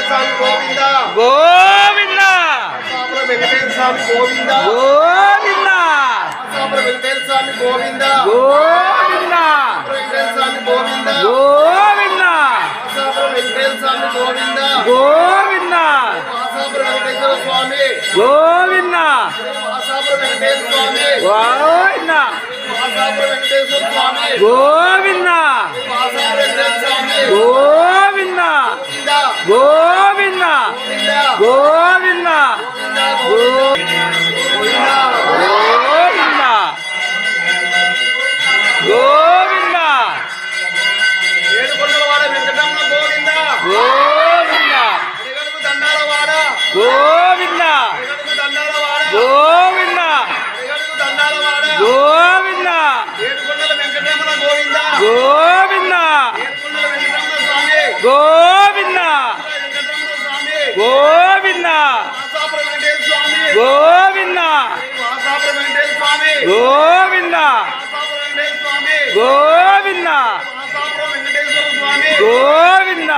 స్వామి గోవింద గోవింద ఆసాపురం వెంకటేశ్వర స్వామి గోవింద గోవింద ఆసాపురం వెంకటేశ్వర స్వామి గోవింద గోవింద వెంకటేశ్వర స్వామి గోవింద గోవింద ఆసాపురం వెంకటేశ్వర స్వామి గోవింద గోవింద ఆసాపురం వెంకటేశ్వర స్వామి గోవింద ఆసాపురం వెంకటేశ్వర స్వామి గోవింద ఆసాపురం వెంకటేశ్వర స్వామి గోవింద ఆసాపురం వెంకటేశ్వర స్వామి గోవింద గోవింద గోవింద గోవింద గోవింద ఏడుకొండలవాడ వెంకటరమణ గోవింద గోవింద అడిగడుగు దండాలవాడ గోవింద అడిగడుగు దండాలవాడ గోవింద అడిగడుగు దండాలవాడ గోవింద ఏడుకొండల వెంకటరమణ గోవింద గోవింద ఏడుకొండల వెంకటరమణ స్వామి గోవింద వెంకటరమణ స్వామి గోవింద ఆసాపురం వెంకటేశ్వర స్వామి గోవింద ఆసాపురం వెంకటేశ్వర స్వామి గోవింద ఆసాపురం వెంకటేశ్వర స్వామి గోవింద ఆసాపురం వెంకటేశ్వర స్వామి గోవింద